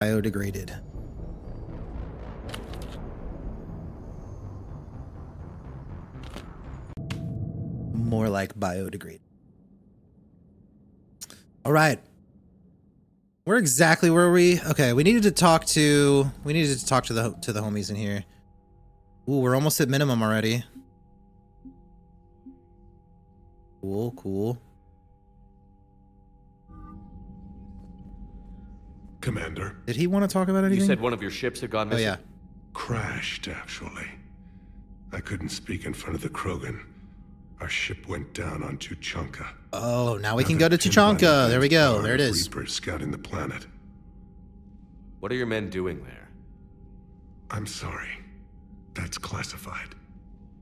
Biodegraded. More like biodegraded. All right. Where exactly were we? Okay, we needed to talk to the homies in here. Ooh, we're almost at minimum already. Cool, cool. Commander. Did he want to talk about anything? You said one of your ships had gone missing? Oh, yeah. Crashed, actually. I couldn't speak in front of the Krogan. Our ship went down on Tuchanka. Oh, now we can go to Tuchanka. There we go. There it is. Reapers scouting the planet. What are your men doing there? I'm sorry. That's classified.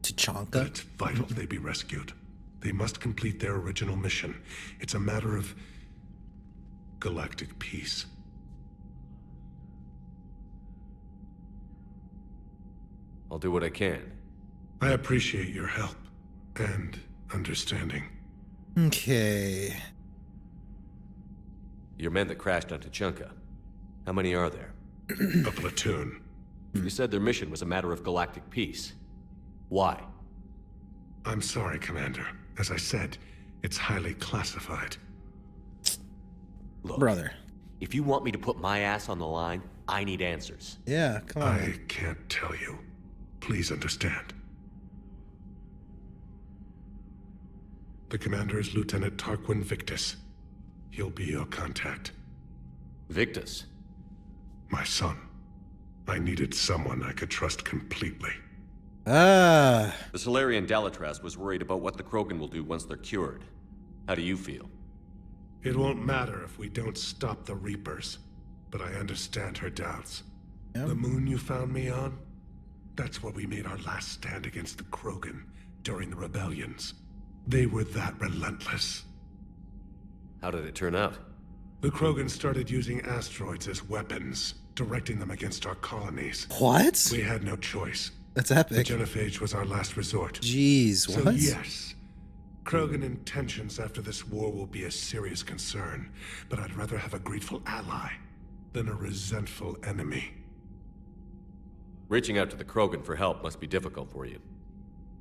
But Tuchanka? it's vital they be rescued. They must complete their original mission. It's a matter of galactic peace. I'll do what I can. I appreciate your help and understanding. Okay. Your men that crashed on Tuchanka. How many are there? A platoon. You said their mission was a matter of galactic peace. Why? I'm sorry, Commander. As I said, it's highly classified. Look, Brother. if you want me to put my ass on the line, I need answers. Yeah, come on. I can't tell you. Please understand. The commander is Lieutenant Tarquin Victus. He'll be your contact. Victus? My son. I needed someone I could trust completely. Ah. The Solarian Dalatras was worried about what the Krogan will do once they're cured. How do you feel? It won't matter if we don't stop the Reapers, but I understand her doubts. Yep. The moon you found me on? That's where we made our last stand against the Krogan during the rebellions. They were that relentless. How did it turn out? The Krogan started using asteroids as weapons, directing them against our colonies. What? We had no choice. That's The epic. genophage was our last resort. Jeez, So what? yes, Krogan intentions after this war will be a serious concern, but I'd rather have a grateful ally than a resentful enemy. Reaching out to the Krogan for help must be difficult for you.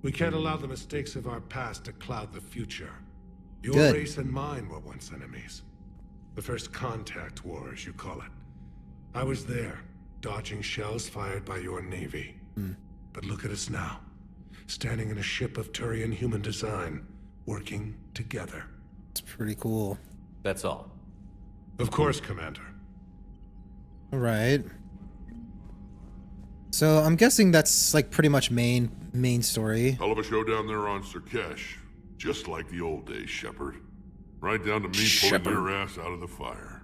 We can't allow the mistakes of our past to cloud the future. Your Good. race and mine were once enemies. The first contact war, as you call it. I was there, dodging shells fired by your navy. But look at us now, standing in a ship of Turian human design, working together. It's pretty cool. That's all. Of course, Commander. All right. So I'm guessing that's like pretty much main story. Hell of a show down there on Sirkesh. Just like the old days, Shepard. Right down to me pulling your ass out of the fire.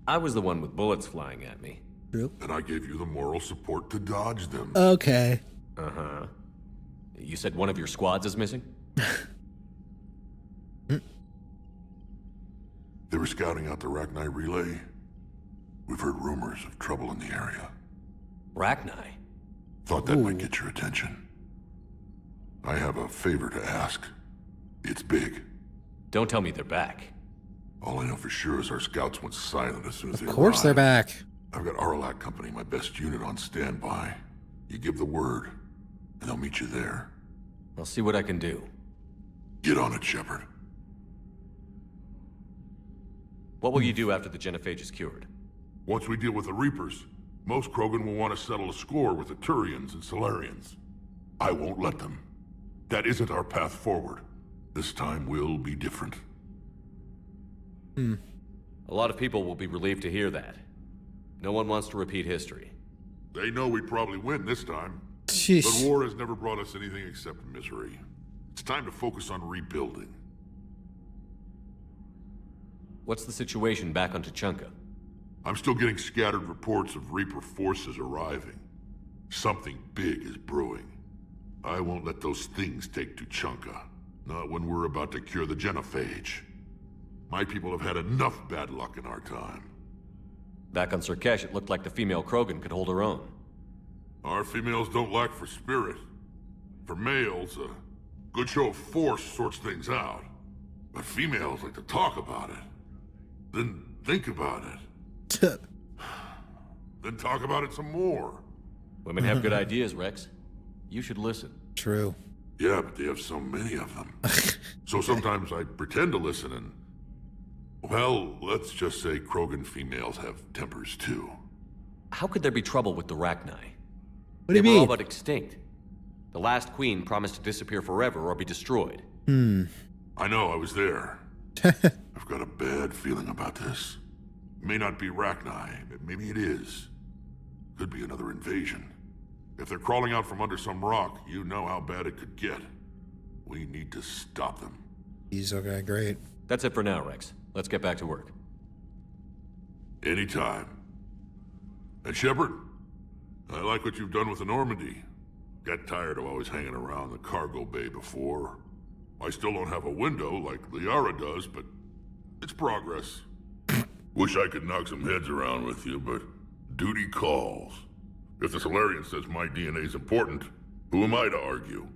I was the one with bullets flying at me. True. And I gave you the moral support to dodge them. Okay. Uh-huh. You said one of your squads is missing? They were scouting out the Rachni relay. We've heard rumors of trouble in the area. Rachni? Thought that might get your attention. I have a favor to ask. It's big. Don't tell me they're back. All I know for sure is our scouts went silent as soon as they Of course they're arrived. back. I've got Aralac Company, my best unit, on standby. You give the word, and they'll meet you there. I'll see what I can do. Get on it, Shepard. What will you do after the genophage is cured? Once we deal with the Reapers, most Krogan will want to settle a score with the Turians and Solarians. I won't let them. That isn't our path forward. This time will be different. A lot of people will be relieved to hear that. No one wants to repeat history. They know we'd probably win this time. But Sheesh. war has never brought us anything except misery. It's time to focus on rebuilding. What's the situation back on Tuchanka? I'm still getting scattered reports of Reaper forces arriving. Something big is brewing. I won't let those things take Tuchanka. Not when we're about to cure the genophage. My people have had enough bad luck in our time. Back on Sirkesh, it looked like the female Krogan could hold her own. Our females don't lack for spirit. For males, a good show of force sorts things out. But females like to talk about it. Then think about it. then talk about it some more. Women have good ideas, Rex. You should listen. True. Yeah, but they have so many of them. So sometimes I pretend to listen and... Well, let's just say Krogan females have tempers too. How could there be trouble with the Rachni? What do you They were all mean? but extinct. The last queen promised to disappear forever or be destroyed. I know, I was there. I've got a bad feeling about this. May not be Rachni, but maybe it is. Could be another invasion. If they're crawling out from under some rock, you know how bad it could get. We need to stop them. He's okay, great. That's it for now, Rex. Let's get back to work. Anytime. And Shepard, I like what you've done with the Normandy. Got tired of always hanging around the cargo bay before. I still don't have a window like Liara does, but it's progress. Wish I could knock some heads around with you, but duty calls. If the Solarian says my DNA's important, who am I to argue?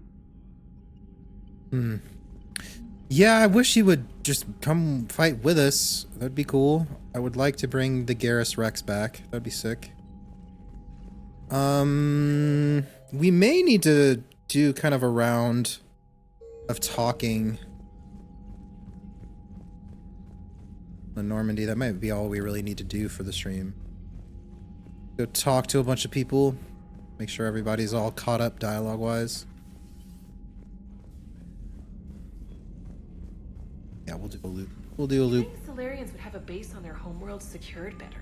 Yeah, I wish he would just come fight with us. That'd be cool. I would like to bring the Garrus Rex back. That'd be sick. We may need to do kind of a round of talking. The Normandy, that might be all we really need to do for the stream. Go talk to a bunch of people. Make sure everybody's all caught up dialogue-wise. Yeah, we'll do a loop. We'll do a I loop. think Solarians would have a base on their homeworld secured better.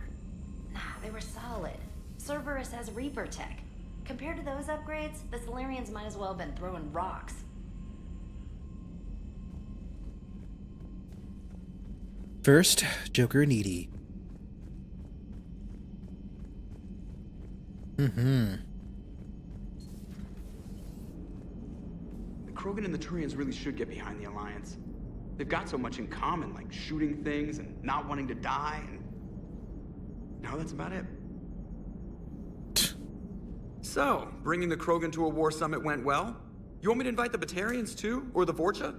Nah, they were solid. Cerberus has Reaper tech. Compared to those upgrades, the Solarians might as well have been throwing rocks. First, Joker and Edie. The Krogan and the Turians really should get behind the Alliance. They've got so much in common, like shooting things and not wanting to die, and now that's about it. So, bringing the Krogan to a war summit went well? You want me to invite the Batarians too, or the Vorcha?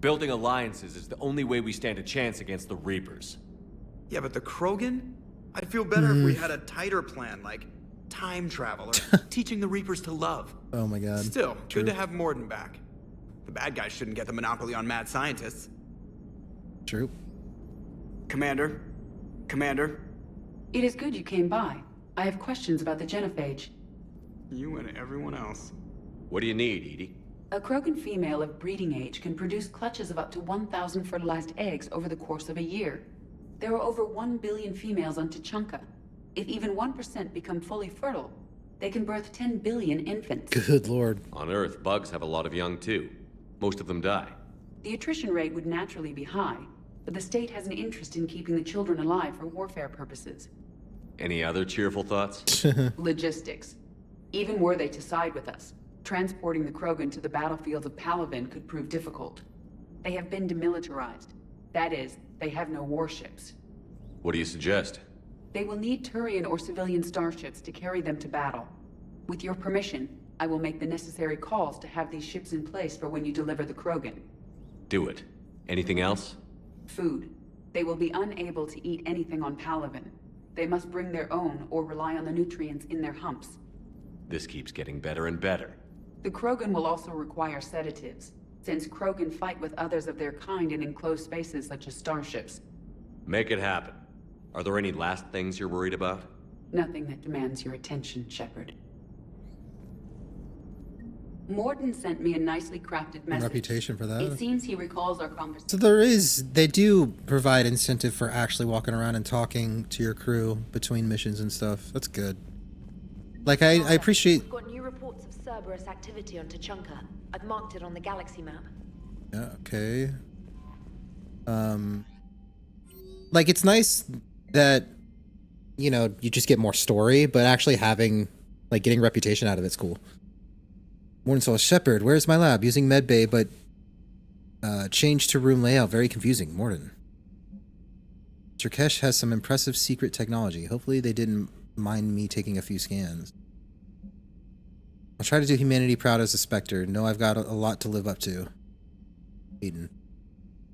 Building alliances is the only way we stand a chance against the Reapers. Yeah, but the Krogan? I'd feel better if we had a tighter plan, like time travel or teaching the Reapers to love. Oh my god. Still, True. good to have Morden back. The bad guys shouldn't get the monopoly on mad scientists. True. Commander? Commander? It is good you came by. I have questions about the genophage. You and everyone else. What do you need, Edie? A Krogan female of breeding age can produce clutches of up to 1,000 fertilized eggs over the course of a year. There are over 1 billion females on Tuchanka. If even 1% become fully fertile, they can birth 10 billion infants. Good lord. On Earth, bugs have a lot of young too. Most of them die. The attrition rate would naturally be high, but the state has an interest in keeping the children alive for warfare purposes. Any other cheerful thoughts? Logistics. Even were they to side with us, transporting the Krogan to the battlefields of Palaven could prove difficult. They have been demilitarized. That is, they have no warships. What do you suggest? They will need Turian or civilian starships to carry them to battle. With your permission, I will make the necessary calls to have these ships in place for when you deliver the Krogan. Do it. Anything else? Food. They will be unable to eat anything on Palaven. They must bring their own or rely on the nutrients in their humps. This keeps getting better and better. The Krogan will also require sedatives, since Krogan fight with others of their kind in enclosed spaces such as starships. Make it happen. Are there any last things you're worried about? Nothing that demands your attention, Shepard. Morden sent me a nicely crafted message. Reputation for that. It seems he recalls our conversation. So they do provide incentive for actually walking around and talking to your crew between missions and stuff. That's good. Like, I appreciate... We've got new reports of Cerberus activity on Tuchanka. I've marked it on the galaxy map. Yeah, okay. Like, it's nice that, you know, you just get more story, but actually having, like, getting reputation out of it's cool. Morton saw Shepard, where's my lab? Using medbay, but changed to room layout. Very confusing. Morton. Turkesh has some impressive secret technology. Hopefully they didn't mind me taking a few scans. I'll try to do humanity proud as a Spectre. Know I've got a lot to live up to. Eden.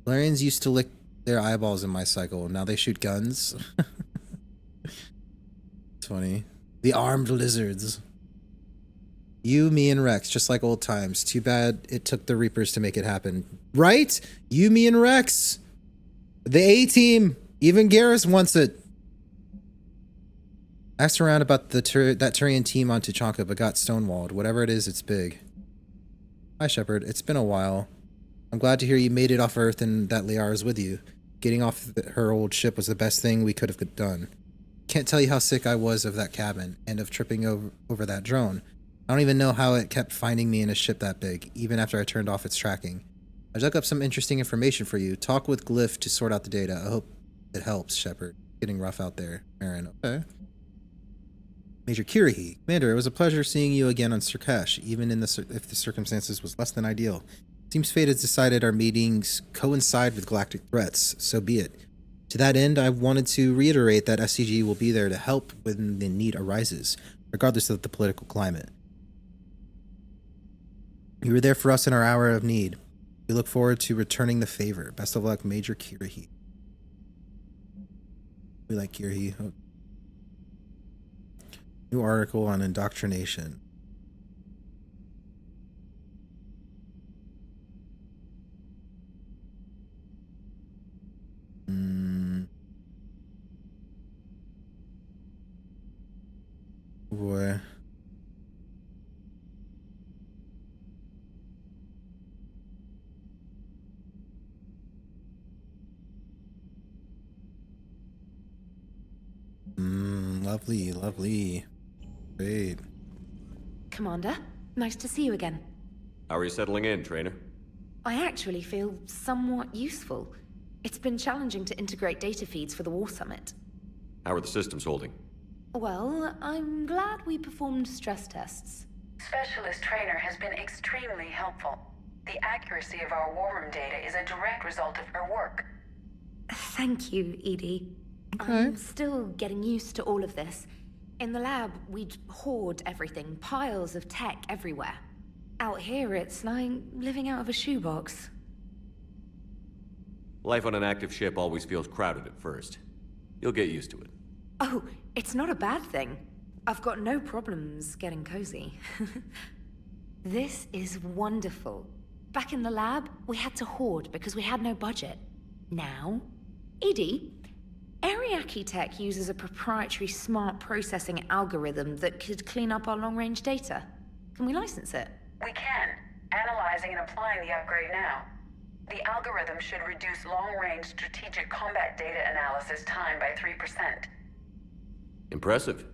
Valerians used to lick their eyeballs in my cycle. Now they shoot guns. funny. The armed lizards. You, me, and Rex, just like old times. Too bad it took the Reapers to make it happen. Right? You, me, and Rex. The A-team. Even Garrus wants it. Asked around about that Turian team on Tuchanka, but got stonewalled. Whatever it is, it's big. Hi, Shepard. It's been a while. I'm glad to hear you made it off Earth and that Liara is with you. Getting off her old ship was the best thing we could have done. Can't tell you how sick I was of that cabin and of tripping over that drone. I don't even know how it kept finding me in a ship that big, even after I turned off its tracking. I dug up some interesting information for you. Talk with Glyph to sort out the data. I hope it helps, Shepard. Getting rough out there. Aaron, okay. Major Kirihi. Commander, it was a pleasure seeing you again on Surkash, even if the circumstances was less than ideal. Seems fate has decided our meetings coincide with galactic threats, so be it. To that end, I wanted to reiterate that SCG will be there to help when the need arises, regardless of the political climate. You were there for us in our hour of need. We look forward to returning the favor. Best of luck, Major Kirihi. We like Kirihi. Oh. New article on indoctrination. Oh boy. Lovely, lovely. Great. Commander, nice to see you again. How are you settling in, Trainer? I actually feel somewhat useful. It's been challenging to integrate data feeds for the War Summit. How are the systems holding? Well, I'm glad we performed stress tests. Specialist Trainer has been extremely helpful. The accuracy of our war room data is a direct result of her work. Thank you, Edie. Okay. I'm still getting used to all of this. In the lab, we'd hoard everything, piles of tech everywhere. Out here, it's like living out of a shoebox. Life on an active ship always feels crowded at first. You'll get used to it. Oh, it's not a bad thing. I've got no problems getting cozy. This is wonderful. Back in the lab, we had to hoard because we had no budget. Now, Edie, Ariake Tech uses a proprietary smart processing algorithm that could clean up our long-range data. Can we license it? We can. Analyzing and applying the upgrade now. The algorithm should reduce long-range strategic combat data analysis time by 3%. Impressive.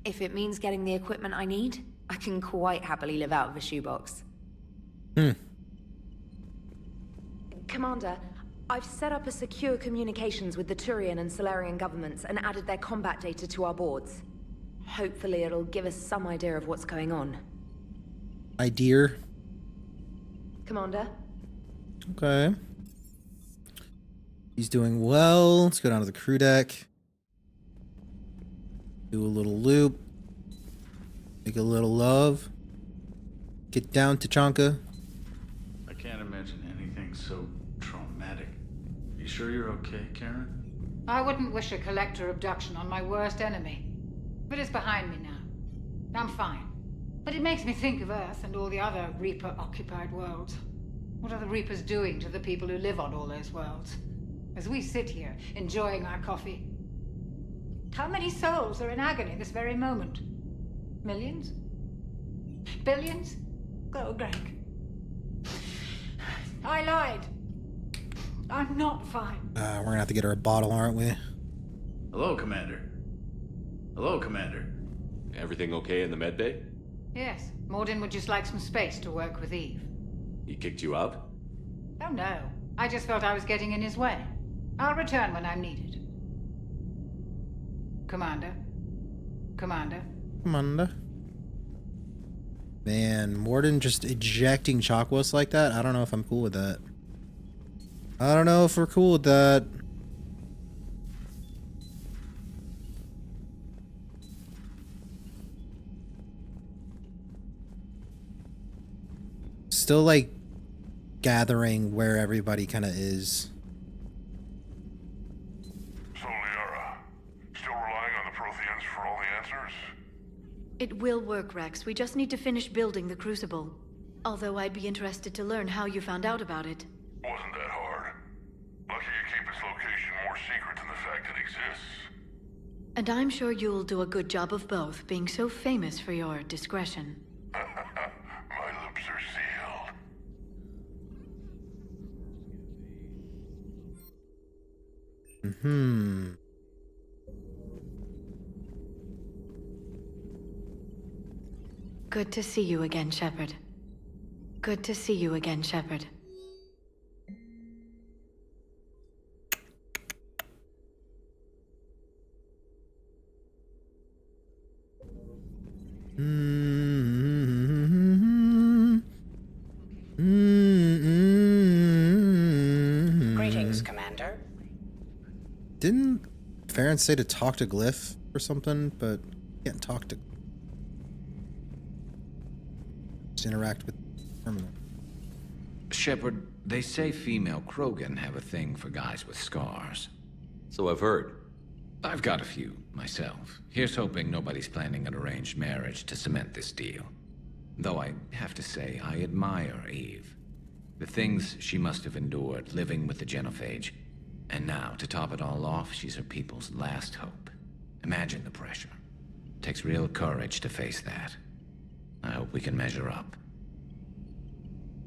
If it means getting the equipment I need, I can quite happily live out of a shoebox. Commander, I've set up a secure communications with the Turian and Solarian governments and added their combat data to our boards. Hopefully it'll give us some idea of what's going on. Idea. Commander? Okay. He's doing well. Let's go down to the crew deck. Do a little loop. Make a little love. Get down to Chanka. I can't imagine anything so traumatic. You sure you're okay, Karen? I wouldn't wish a collector abduction on my worst enemy. But it's behind me now. I'm fine. But it makes me think of Earth and all the other Reaper-occupied worlds. What are the Reapers doing to the people who live on all those worlds? As we sit here, enjoying our coffee. How many souls are in agony this very moment? Millions? Billions? Oh, Greg. I lied. I'm not fine. We're gonna have to get her a bottle, aren't we? Hello, Commander. Hello, Commander. Everything okay in the med bay? Yes, Mordin would just like some space to work with Eve. He kicked you out? Oh no, I just felt I was getting in his way. I'll return when I'm needed. Commander? Commander? Commander. Man, Morden just ejecting Chakwas like that? I don't know if I'm cool with that. I don't know if we're cool with that. Still like gathering where everybody kind of is. So, Liara, still relying on the Protheans for all the answers? It will work, Rex. We just need to finish building the Crucible. Although I'd be interested to learn how you found out about it. Wasn't that hard. Lucky you keep its location more secret than the fact it exists. And I'm sure you'll do a good job of both, being so famous for your discretion. My lips are sealed. Good to see you again, Shepard. Good to see you again, Shepard. Greetings, Commander. Didn't Farron say to talk to Glyph or something? But can't talk to. Just interact with the terminal. Shepard, they say female Krogan have a thing for guys with scars. So I've heard. I've got a few, myself. Here's hoping nobody's planning an arranged marriage to cement this deal. Though I have to say, I admire Eve. The things she must have endured living with the Genophage. And now, to top it all off, she's her people's last hope. Imagine the pressure. Takes real courage to face that. I hope we can measure up.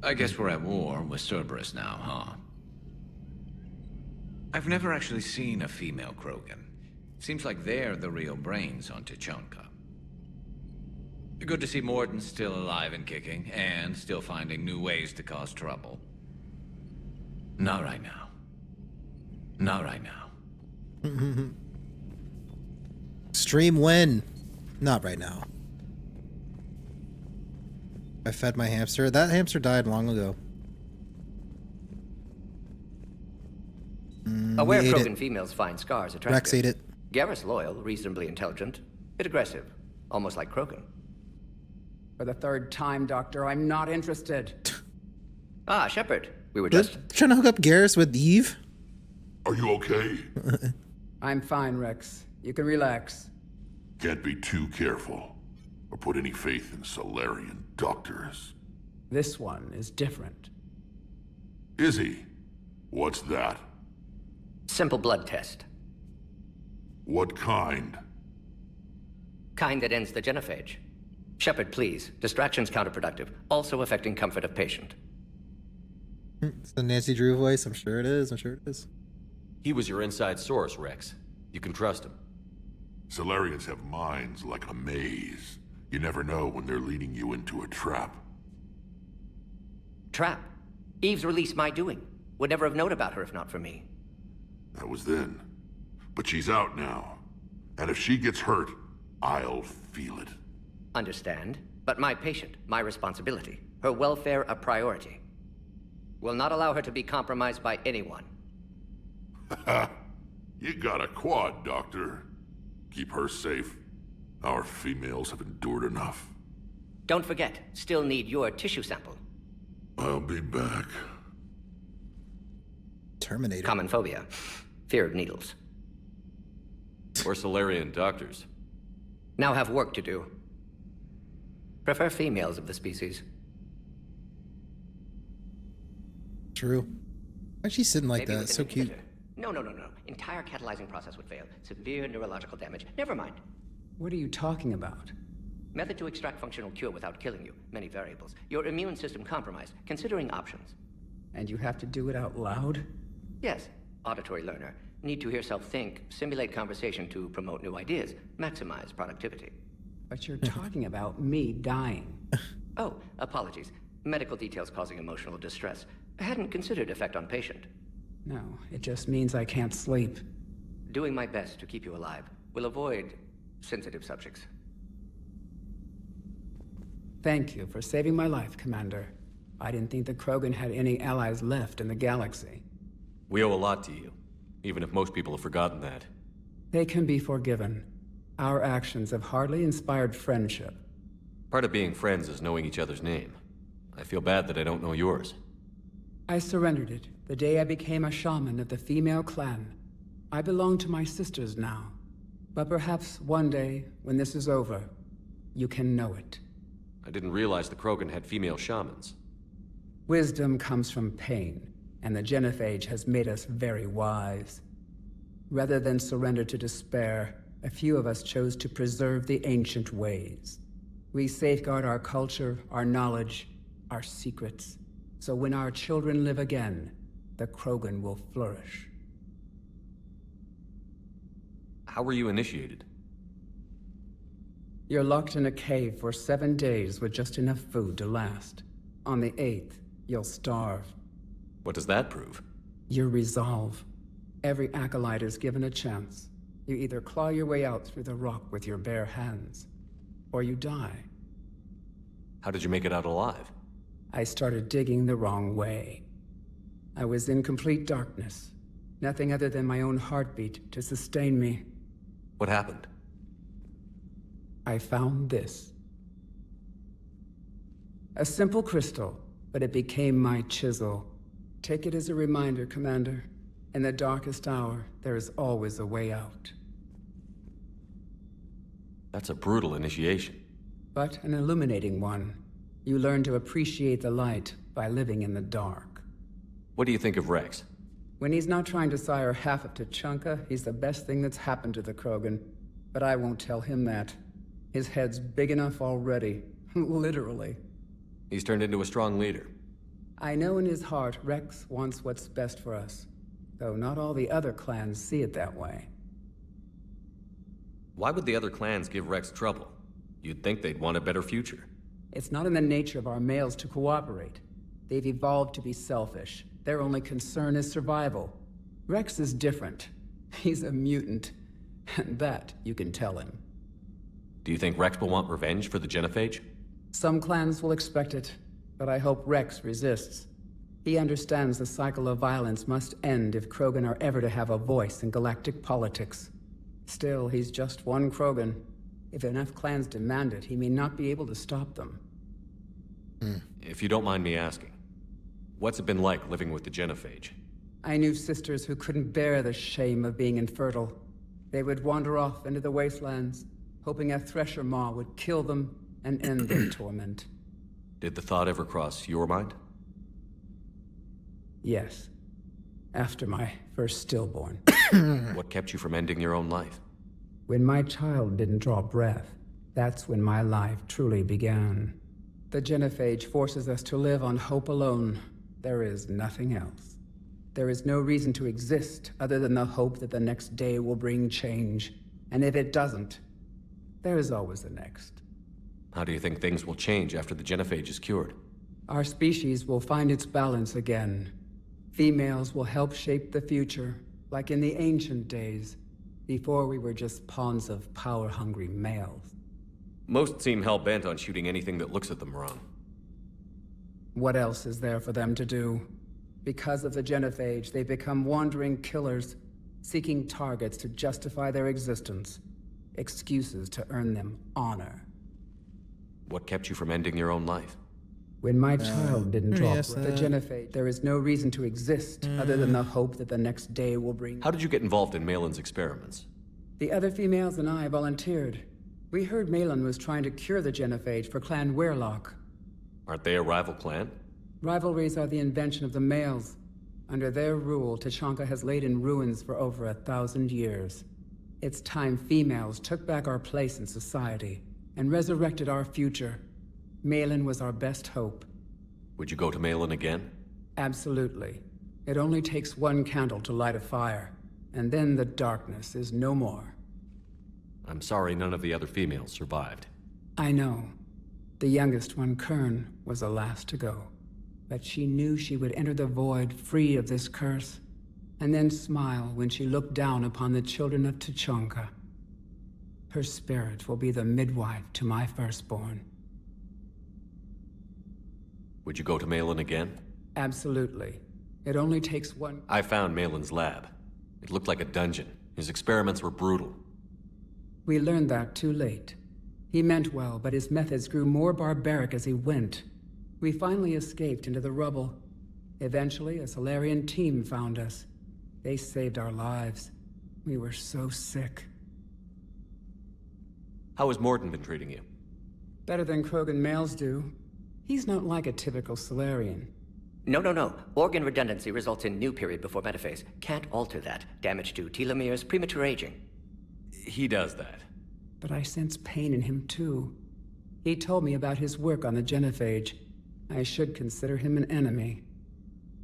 I guess we're at war with Cerberus now, huh? I've never actually seen a female Krogan. Seems like they're the real brains on Tuchanka. Good to see Morden's still alive and kicking, and still finding new ways to cause trouble. Not right now. Not right now. Stream when? Not right now. I fed my hamster. That hamster died long ago. Aware we ate Krogan it. females find scars attractive. Rex ate it. Garrus loyal, reasonably intelligent, bit aggressive, almost like Krogan. For the third time, Doctor, I'm not interested. Ah, Shepard. We were just... Trying to hook up Garrus with Eve? Are you okay? I'm fine, Rex. You can relax. Can't be too careful, or put any faith in Solarian doctors. This one is different. Is he? What's that? Simple blood test. What kind? Kind that ends the genophage. Shepard, please. Distraction's counterproductive, also affecting comfort of patient. It's the Nancy Drew voice. I'm sure it is. I'm sure it is. He was your inside source, Rex. You can trust him. Solarians have minds like a maze. You never know when they're leading you into a trap. Trap? Eve's release my doing. Would never have known about her if not for me. That was then. But she's out now. And if she gets hurt, I'll feel it. Understand. But my patient, my responsibility. Her welfare a priority. Will not allow her to be compromised by anyone. You got a quad, Doctor. Keep her safe. Our females have endured enough. Don't forget, still need your tissue sample. I'll be back. Terminator. Common phobia. Fear of needles. Or Solarian doctors. Now have work to do. Prefer females of the species. True. Why's she sitting like Maybe that? with an So cute. inhibitor. No. Entire catalyzing process would fail. Severe neurological damage. Never mind. What are you talking about? Method to extract functional cure without killing you. Many variables. Your immune system compromised. Considering options. And you have to do it out loud? Yes. Auditory learner. Need to hear self think. Simulate conversation to promote new ideas. Maximize productivity. But you're talking about me dying. Oh, apologies. Medical details causing emotional distress. I hadn't considered effect on patient. No, it just means I can't sleep. Doing my best to keep you alive. Will avoid sensitive subjects. Thank you for saving my life, Commander. I didn't think the Krogan had any allies left in the galaxy. We owe a lot to you, even if most people have forgotten that. They can be forgiven. Our actions have hardly inspired friendship. Part of being friends is knowing each other's name. I feel bad that I don't know yours. I surrendered it the day I became a shaman of the female clan. I belong to my sisters now. But perhaps one day, when this is over, you can know it. I didn't realize the Krogan had female shamans. Wisdom comes from pain, and the genophage has made us very wise. Rather than surrender to despair, a few of us chose to preserve the ancient ways. We safeguard our culture, our knowledge, our secrets. So when our children live again, the Krogan will flourish. How were you initiated? You're locked in a cave for 7 days with just enough food to last. On the 8th, you'll starve. What does that prove? Your resolve. Every acolyte is given a chance. You either claw your way out through the rock with your bare hands, or you die. How did you make it out alive? I started digging the wrong way. I was in complete darkness. Nothing other than my own heartbeat to sustain me. What happened? I found this. A simple crystal, but it became my chisel. Take it as a reminder, Commander. In the darkest hour, there is always a way out. That's a brutal initiation. But an illuminating one. You learn to appreciate the light by living in the dark. What do you think of Rex? When he's not trying to sire half of Tuchanka, he's the best thing that's happened to the Krogan. But I won't tell him that. His head's big enough already. Literally. He's turned into a strong leader. I know in his heart Rex wants what's best for us. Though not all the other clans see it that way. Why would the other clans give Rex trouble? You'd think they'd want a better future. It's not in the nature of our males to cooperate. They've evolved to be selfish. Their only concern is survival. Rex is different. He's a mutant. And that you can tell him. Do you think Rex will want revenge for the genophage? Some clans will expect it, but I hope Rex resists. He understands the cycle of violence must end if Krogan are ever to have a voice in galactic politics. Still, he's just one Krogan. If enough clans demand it, he may not be able to stop them. If you don't mind me asking, what's it been like living with the genophage? I knew sisters who couldn't bear the shame of being infertile. They would wander off into the wastelands, hoping a thresher maw would kill them and end their torment. Did the thought ever cross your mind? Yes. After my first stillborn. What kept you from ending your own life? When my child didn't draw breath, that's when my life truly began. The genophage forces us to live on hope alone. There is nothing else. There is no reason to exist other than the hope that the next day will bring change. And if it doesn't, there is always the next. How do you think things will change after the genophage is cured? Our species will find its balance again. Females will help shape the future, like in the ancient days, before we were just pawns of power-hungry males. Most seem hell-bent on shooting anything that looks at them wrong. What else is there for them to do? Because of the genophage, they become wandering killers, seeking targets to justify their existence. Excuses to earn them honor. What kept you from ending your own life? When my child didn't draw yes, breath, the genophage, there is no reason to exist other than the hope that the next day will bring... How did you get involved in Malin's experiments? The other females and I volunteered. We heard Malin was trying to cure the genophage for Clan Weirlock. Aren't they a rival clan? Rivalries are the invention of the males. Under their rule, Tuchanka has laid in ruins for over 1,000 years. It's time females took back our place in society and resurrected our future. Malin was our best hope. Would you go to Malin again? Absolutely. It only takes one candle to light a fire, and then the darkness is no more. I'm sorry none of the other females survived. I know. The youngest one, Kern, was the last to go. But she knew she would enter the void free of this curse, and then smile when she looked down upon the children of Tuchanka. Her spirit will be the midwife to my firstborn. Would you go to Malin again? Absolutely. It only takes one... I found Malin's lab. It looked like a dungeon. His experiments were brutal. We learned that too late. He meant well, but his methods grew more barbaric as he went. We finally escaped into the rubble. Eventually, a Solarian team found us. They saved our lives. We were so sick. How has Morden been treating you? Better than Krogan males do. He's not like a typical Solarian. No. Organ redundancy results in new period before metaphase. Can't alter that. Damage to telomeres, premature aging. He does that. But I sense pain in him too. He told me about his work on the genophage. I should consider him an enemy.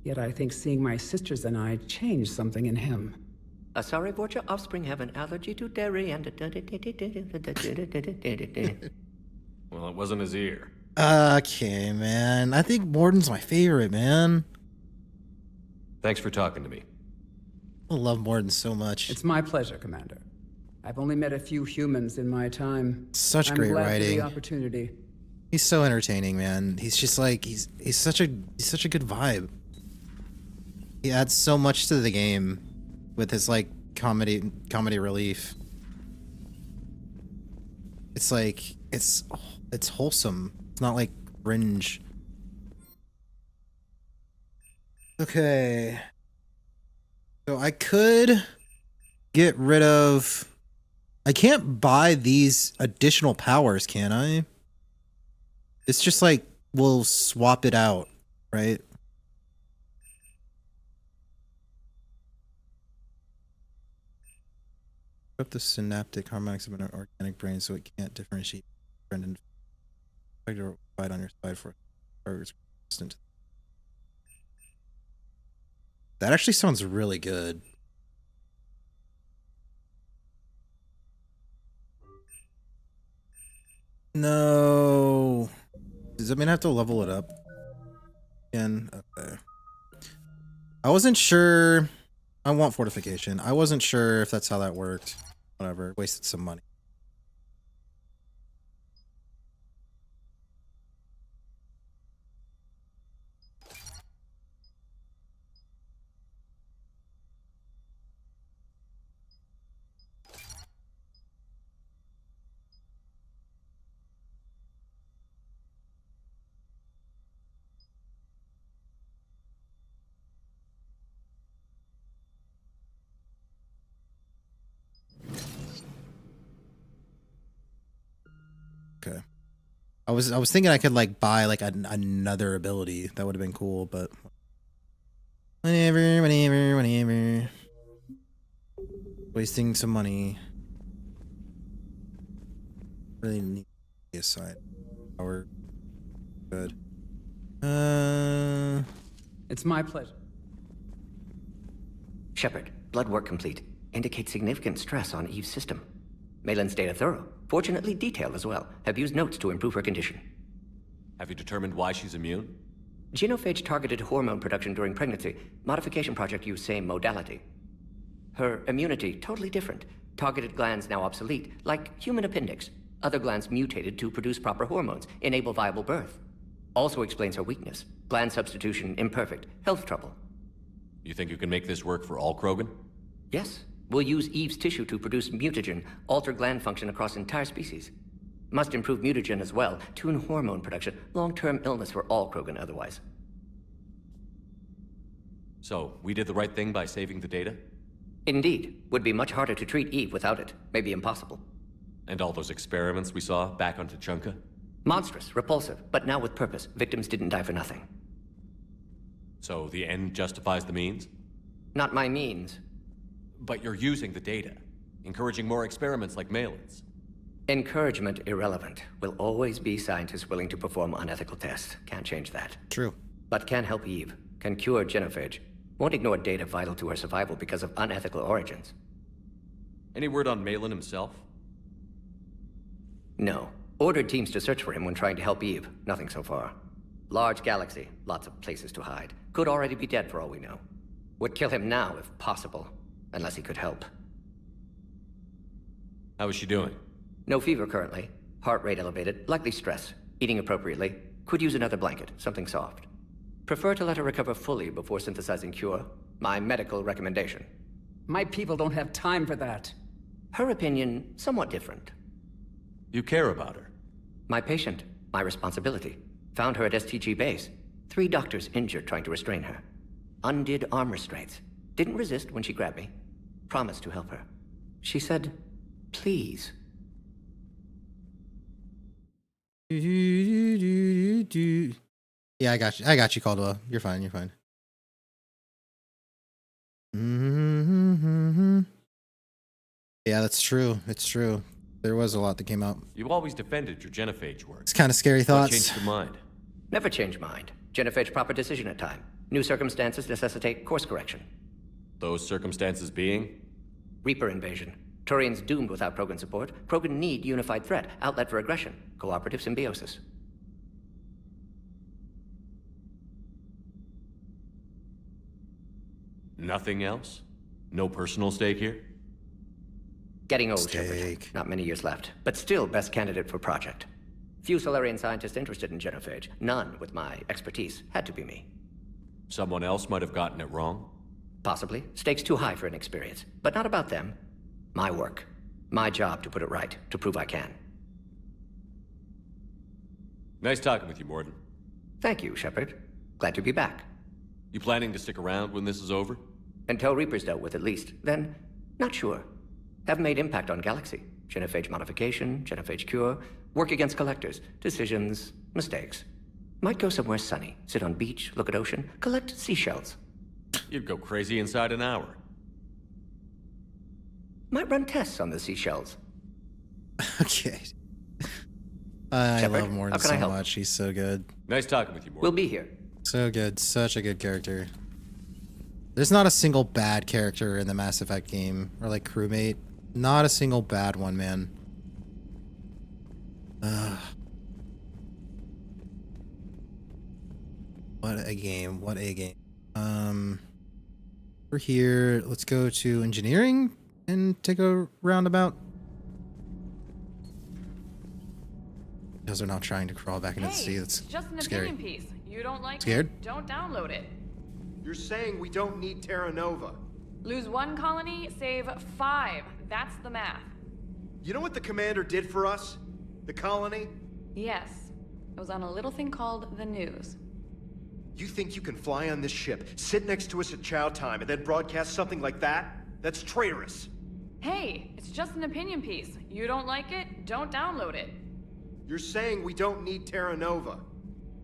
Yet I think seeing my sisters and I changed something in him. Sorry, but your offspring have an allergy to dairy and... Well, it wasn't his ear. Okay, man. I think Morden's my favorite, man. Thanks for talking to me. I love Morden so much. It's my pleasure, Commander. I've only met a few humans in my time. Such great I'm glad writing. for the opportunity. He's so entertaining, man. He's just like he's such a good vibe. He adds so much to the game with his like comedy relief. It's like it's wholesome. It's not like cringe. Okay. So I could get rid of... I can't buy these additional powers, can I? It's just like, we'll swap it out, right? Up the synaptic harmonics of an organic brain so it can't differentiate friend and fight on your side for targets resistant. That actually sounds really good. No. Does that mean I have to level it up again? Okay. I wasn't sure. I want fortification. I wasn't sure if that's how that worked. Whatever. Wasted some money. Okay. I was thinking I could like buy like another ability. That would have been cool, but whatever. Wasting some money. Really need a side power. Good. It's my pleasure. Shepard, blood work complete. Indicates significant stress on Eve's system. Malin's data thorough. Fortunately detailed as well. Have used notes to improve her condition. Have you determined why she's immune? Genophage targeted hormone production during pregnancy. Modification project used same modality. Her immunity totally different. Targeted glands now obsolete, like human appendix. Other glands mutated to produce proper hormones, enable viable birth. Also explains her weakness. Gland substitution imperfect. Health trouble. You think you can make this work for all Krogan? Yes. We'll use Eve's tissue to produce mutagen, alter gland function across entire species. Must improve mutagen as well, tune hormone production, long-term illness for all Krogan otherwise. So, we did the right thing by saving the data? Indeed. Would be much harder to treat Eve without it. Maybe impossible. And all those experiments we saw back on Tuchanka? Monstrous, repulsive, but now with purpose. Victims didn't die for nothing. So, the end justifies the means? Not my means. But you're using the data, encouraging more experiments like Malin's. Encouragement irrelevant. Will always be scientists willing to perform unethical tests. Can't change that. True. But can help Eve. Can cure genophage. Won't ignore data vital to her survival because of unethical origins. Any word on Malin himself? No. Ordered teams to search for him when trying to help Eve. Nothing so far. Large galaxy. Lots of places to hide. Could already be dead for all we know. Would kill him now if possible. Unless he could help. How is she doing? No fever currently. Heart rate elevated. Likely stress. Eating appropriately. Could use another blanket. Something soft. Prefer to let her recover fully before synthesizing cure. My medical recommendation. My people don't have time for that. Her opinion, somewhat different. You care about her? My patient. My responsibility. Found her at STG base. 3 doctors injured trying to restrain her. Undid arm restraints. Didn't resist when she grabbed me. Promised to help her. She said, please. Yeah, I got you, Caldwell. You're fine. You're fine. Mm-hmm. Yeah, that's true. It's true. There was a lot that came out. You always defended your genophage work. It's kind of scary What thoughts. changed your mind? Never change mind. Genophage proper decision at time. New circumstances necessitate course correction. Those circumstances being? Reaper invasion. Turians doomed without Krogan support. Krogan need unified threat, outlet for aggression, cooperative symbiosis. Nothing else? No personal stake here? Getting old, Shepard. Not many years left, but still best candidate for project. Few Solarian scientists interested in genophage. None with my expertise. Had to be me. Someone else might have gotten it wrong? Possibly. Stakes too high for inexperience. But not about them. My work. My job to put it right, to prove I can. Nice talking with you, Morden. Thank you, Shepard. Glad to be back. You planning to stick around when this is over? Until Reaper's dealt with, at least. Then, not sure. Haven't made impact on Galaxy. Genophage modification, genophage cure, work against collectors, decisions, mistakes. Might go somewhere sunny, sit on beach, look at ocean, collect seashells. You'd go crazy inside an hour. Might run tests on the seashells. Okay. I Shepard, love Morden so much. He's so good. Nice talking with you, Morden. We'll be here. So good. Such a good character. There's not a single bad character in the Mass Effect game. Or like crewmate. Not a single bad one, man. What a game. What a game. We're here. Let's go to engineering and take a roundabout. Those are now trying to crawl back into the sea. That's just an scary. opinion piece. You don't like Scared? it? Don't download it. You're saying we don't need Terra Nova. Lose 1 colony, save 5. That's the math. You know what the commander did for us? The colony? Yes. It was on a little thing called the news. You think you can fly on this ship, sit next to us at chow time, and then broadcast something like that? That's traitorous. Hey, it's just an opinion piece. You don't like it? Don't download it. You're saying we don't need Terra Nova.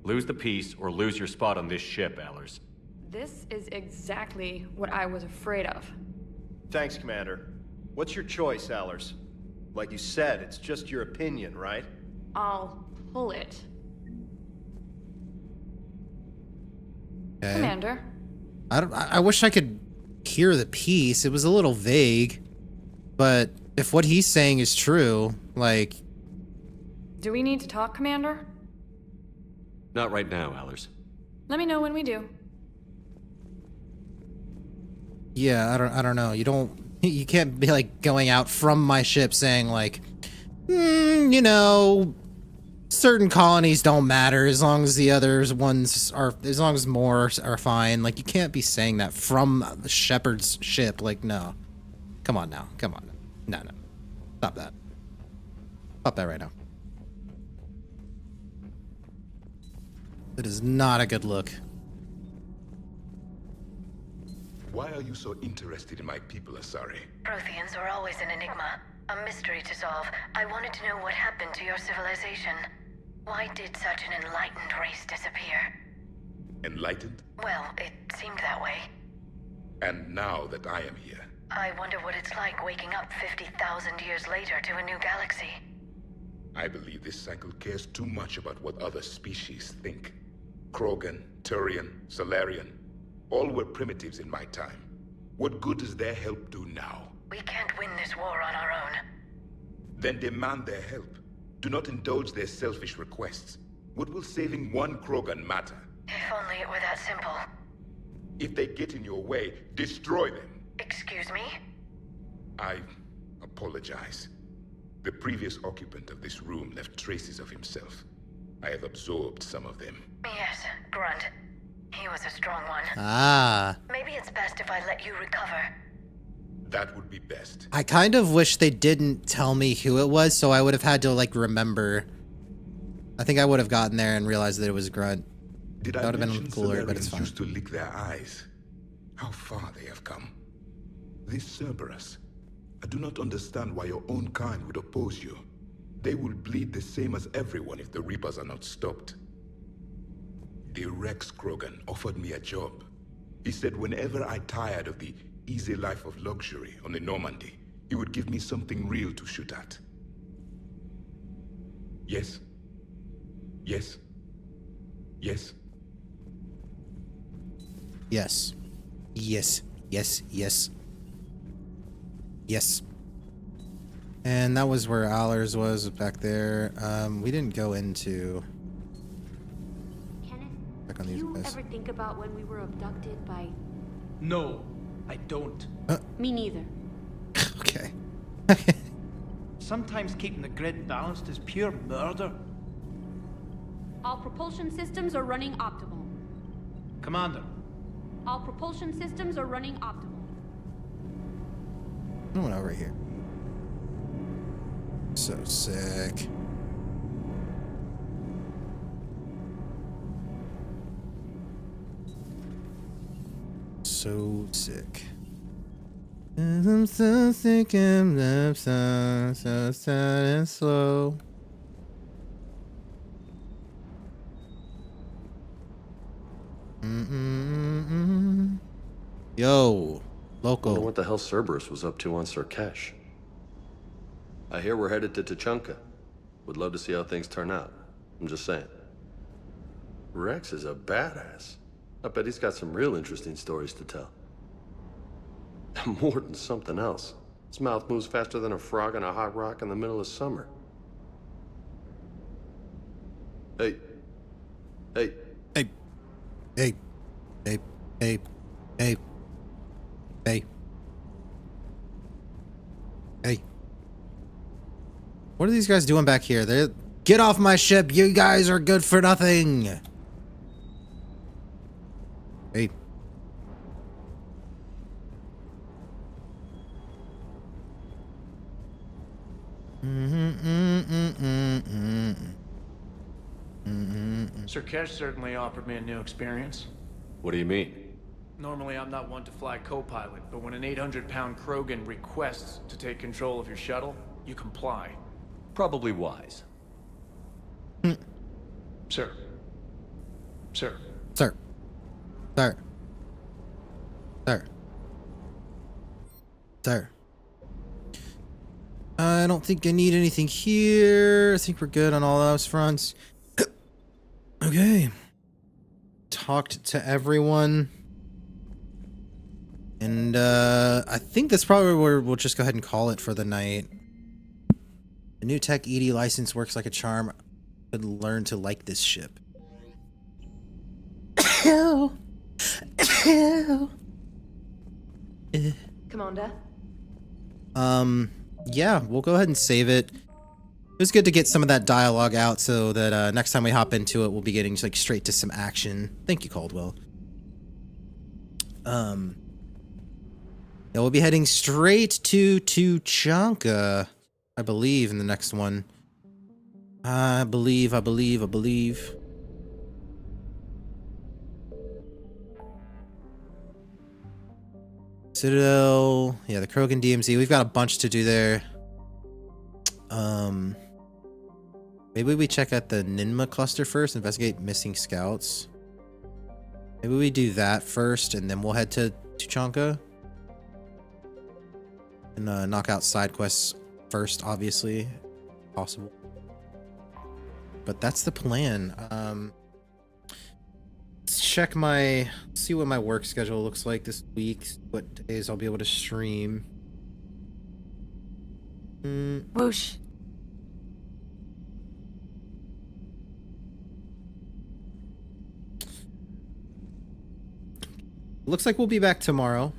Lose the piece or lose your spot on this ship, Allers. This is exactly what I was afraid of. Thanks, Commander. What's your choice, Allers? Like you said, it's just your opinion, right? I'll pull it. Okay. Commander. I wish I could hear the piece. It was a little vague. But if what he's saying is true, like... Do we need to talk, Commander? Not right now, Allers. Let me know when we do. Yeah, I don't know. You can't be like going out from my ship saying like, you know, certain colonies don't matter as long as the others ones are, as long as more are fine. Like you can't be saying that from the Shepard's ship. Like, no, come on now, come on, no, stop that, stop that right now. It is not a good look. Why are you so interested in my people, Asari? Protheans are always an enigma, a mystery to solve. I wanted to know what happened to your civilization. Why did such an enlightened race disappear? Enlightened? Well, it seemed that way. And now that I am here, I wonder what it's like waking up 50,000 years later to a new galaxy. I believe this cycle cares too much about what other species think. Krogan, Turian, Solarian, all were primitives in my time. What good does their help do now? We can't win this war on our own. Then demand their help. Do not indulge their selfish requests. What will saving one Krogan matter? If only it were that simple. If they get in your way, destroy them. Excuse me? I apologize. The previous occupant of this room left traces of himself. I have absorbed some of them. Yes, Grunt. He was a strong one. Ah. Maybe it's best if I let you recover. That would be best. I kind of wish they didn't tell me who it was, so I would have had to like remember. I think I would have gotten there and realized that it was Grunt. Did that would have been mention cooler, but it's Solarians fine. used to lick their eyes? How far they have come. This Cerberus. I do not understand why your own kind would oppose you. They will bleed the same as everyone if the Reapers are not stopped. The Rex Krogan offered me a job. He said whenever I tired of the easy life of luxury on the Normandy, he would give me something real to shoot at. Yes. Yes. Yes. Yes. Yes. Yes. Yes. Yes. And that was where Allers was back there. We didn't go into... Kenneth, back on do these you guys. ever think about when we were abducted by... No, I don't. Me neither. Okay. Sometimes keeping the grid balanced is pure murder. All propulsion systems are running optimal. Commander. All propulsion systems are running optimal. No one over here. So sick. So sick. I'm so sick and love song, so sad and slow. Yo, loco. Wonder what the hell Cerberus was up to on Surkesh. I hear we're headed to Tuchanka. Would love to see how things turn out. I'm just saying. Rex is a badass. I bet he's got some real interesting stories to tell. More than something else. His mouth moves faster than a frog on a hot rock in the middle of summer. Hey. Hey. Hey. Hey. Hey. Hey. Hey. Hey. Hey. What are these guys doing back here? They get off my ship. You guys are good for nothing. Hey. Surkesh certainly offered me a new experience. What do you mean? Normally, I'm not one to fly co-pilot, but when an 800-pound Krogan requests to take control of your shuttle, you comply. Probably wise. Sir. Sir. Sir. Sir. Sir. Sir. I don't think I need anything here. I think we're good on all those fronts. Okay. Talked to everyone. And I think that's probably where we'll just go ahead and call it for the night. The new Tech ED license works like a charm. I could learn to like this ship. Commander? Yeah, we'll go ahead and save it. It was good to get some of that dialogue out so that next time we hop into it, we'll be getting like straight to some action. Thank you, Caldwell. Yeah, we'll be heading straight to Tuchanka, I believe, in the next one. I believe. Citadel, yeah, the Krogan DMZ. We've got a bunch to do there. Maybe we check out the Ninma cluster first, investigate missing scouts. Maybe we do that first, and then we'll head to Tuchanka. And knock out side quests first, obviously, if possible. But that's the plan. Let's check see what my work schedule looks like this week. What days I'll be able to stream. Whoosh. Looks like we'll be back tomorrow.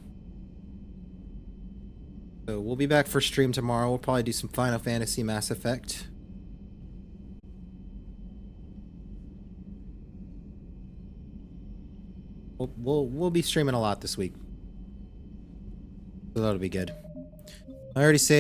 So we'll be back for stream tomorrow. We'll probably do some Final Fantasy Mass Effect. We'll be streaming a lot this week. So that'll be good. I already saved